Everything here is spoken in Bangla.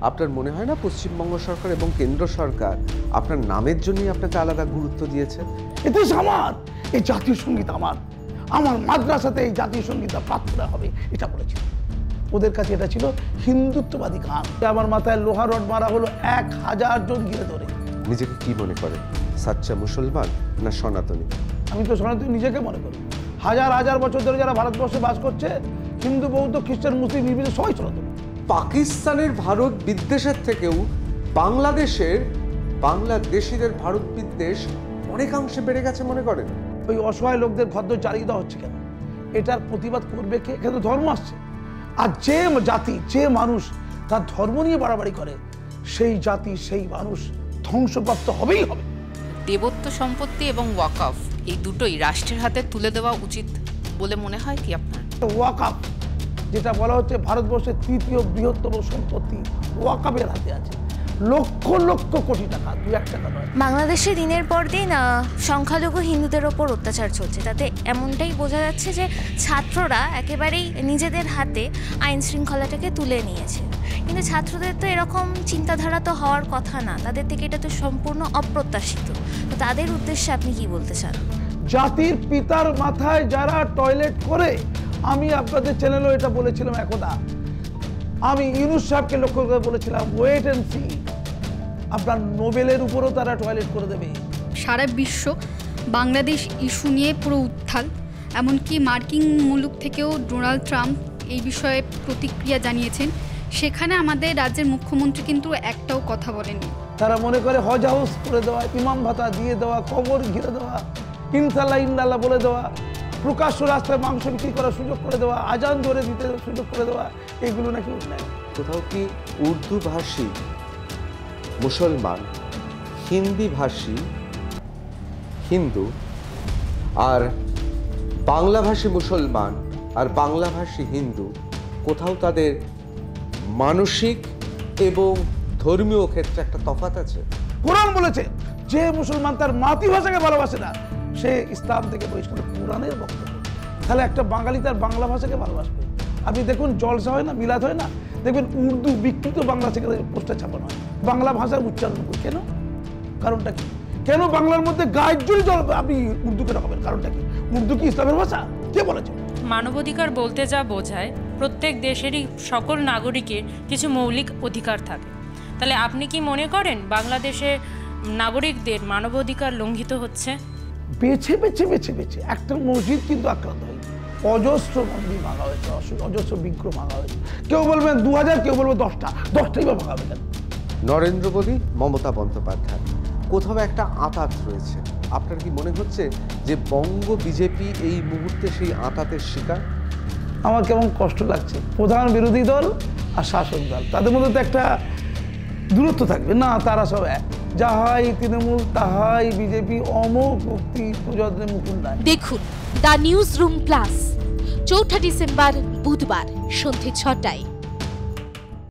আপনার মনে হয় না পশ্চিমবঙ্গ সরকার এবং কেন্দ্র সরকার আপনার নামের জন্যই আপনাকে আলাদা গুরুত্ব দিয়েছে? এতে আমার এই জাতীয় সঙ্গীত আমার মাদ্রাসাতে এই জাতীয় সঙ্গীতটা প্রার্থনা হবে এটা বলেছিল। ওদের কাছে এটা ছিল হিন্দুত্ববাদী গান। আমার মাথায় লোহা রড মারা হলো 1000 জন ঘিরে ধরে। নিজেকে কি মনে করেন, সাচ্চা মুসলমান না সনাতনী? আমি তো সনাতনী নিজেকে মনে করি। হাজার হাজার বছর ধরে যারা ভারতবর্ষে বাস করছে, হিন্দু বৌদ্ধ খ্রিস্টান মুসলিম নির্বিশেষে সবাই সনাতনী। পাকিস্তানের ভারত বিদ্বেষের থেকেও বাংলাদেশিদের ভারত বিদ্বেষ অনেকাংশে বেড়ে গেছে মনে করেন? ওই অসহায় লোকদের ঘর জ্বালিয়ে দেওয়া হচ্ছে কেন? এটার প্রতিবাদ করবে কে? এখানে ধর্ম আসছে। আর যে জাতি যে মানুষ তার ধর্ম নিয়ে বাড়াবাড়ি করে, সেই জাতি সেই মানুষ ধ্বংসপ্রাপ্ত হবেই হবে। দেবত্ব সম্পত্তি এবং ওয়াকফ এই দুটোই রাষ্ট্রের হাতে তুলে দেওয়া উচিত বলে মনে হয় কি আপনার? ওয়াকফ যেটা বলা হচ্ছে ভারতবর্ষের 3য় বৃহত্তম সম্পত্তি ওয়াকফের হাতে আছে। লক্ষ লক্ষ কোটি টাকা, 2-1 টাকা নয়। বাংলাদেশে দিনের পর দিন সংখ্যালঘু হিন্দুদের ওপর অত্যাচার চলছে। তাতে এমনটাই বোঝা যাচ্ছে যে ছাত্ররা একেবারেই নিজেদের হাতে আইন শৃঙ্খলাটাকে তুলে নিয়েছে। কিন্তু ছাত্রদের তো এরকম চিন্তাধারা তো হওয়ার কথা না, তাদের থেকে এটা তো সম্পূর্ণ অপ্রত্যাশিত। তো তাদের উদ্দেশ্যে আপনি কি বলতে চান? জাতির পিতার মাথায় যারা টয়লেট করে, আমি আপনাদের চ্যানেলেও এটা বলেছিলাম একদা, আমি ইউনূস সাহেবকে লক্ষ্য করে বলেছিলাম ওয়েট এন্ড সি, আপনার নোবেলের উপরও তারা টয়লেট করে দেবে। সারা বিশ্ব বাংলাদেশ ইস্যু নিয়ে পুরো উত্থাল, এমনকি মার্কিন মুলুক থেকেও ডোনাল্ড ট্রাম্প এই বিষয়ে প্রতিক্রিয়া জানিয়েছেন। সেখানে আমাদের রাজ্যের মুখ্যমন্ত্রী কিন্তু একটাও কথা বলেনি। তারা মনে করে হজ হাউস করে দেওয়া, ইমাম ভাতা দিয়ে দেওয়া, কবর ঘিরে দেওয়া, ইনশাল্লাহ ইন্নাল্লাহ বলে দেওয়া, প্রকাশ্য রাস্তায় মাংস বিক্রি করার সুযোগ করে দেওয়া, আজান ধরে দিতে সুযোগ করে দেওয়া, এগুলো নাকি উন্নয়ন। কোথাও কি উর্দু ভাষী মুসলমান, হিন্দি ভাষী হিন্দু আর বাংলাভাষী মুসলমান আর বাংলাভাষী হিন্দু কোথাও তাদের মানসিক এবং ধর্মীয় ক্ষেত্রে একটা তফাৎ আছে? কোরআন বলেছে যে মুসলমান তার মাতৃভাষাকে ভালোবাসে না সে ইসলাম থেকে বহিষ্কৃত। কোরআনের বক্তব্য। তাহলে একটা বাঙালি তার বাংলা ভাষাকে ভালোবাসবে। আপনি দেখুন জলসা হয় না, মিলাদ হয় না, দেখবেন উর্দু বিকৃত বাংলা থেকে পোস্টার ছাপানো হয়, বাংলা ভাষার উচ্চারণ করে। কেন? কারণটা কি? কেন বাংলার মধ্যে গায়ের জোরে জল আপনি উর্দুকে রাখবেন? কারণটা কি? উর্দু কি ইসলামের ভাষা? কে বলেছে? মানবাধিকার বলতে যা বোঝায় প্রত্যেক দেশেরই সকল নাগরিকের কিছু মৌলিক অধিকার থাকে। তাহলে আপনি কি মনে করেন বাংলাদেশে নাগরিকদের মানবাধিকার লঙ্ঘিত হচ্ছে? বেছে বেছে বেছে বেছে একটা মসজিদ কিন্তু আক্রান্ত হয়েছে, অজস্র মন্দির ভাঙা হয়েছে, অজস্র বিগ্রহ ভাঙা হয়েছে। কেউ বলবেন 2000, কেউ বলবে 10টাই বা ভাঙা হবে কেন? নরেন্দ্র মোদী, মমতা বন্দ্যোপাধ্যায় কোথাও একটা আঁতাত রয়েছে। আপনার কি মনে হচ্ছে যে বঙ্গ বিজেপি এই মুহূর্তে সেই আঁতাতের শিকার? আমার কেমন কষ্ট লাগছে। প্রধান বিরোধী দল আর শাসক দল, তাদের মধ্যে তো একটা দূরত্ব থাকবে না। তারা সব এক, যাহাই তৃণমূল তাহাই বিজেপি, অমোক মুক্তি প্রযত্নে মুকুল নাই। দেখুন the news room plus 4 December বুধবার সন্ধ্যে 6টায়।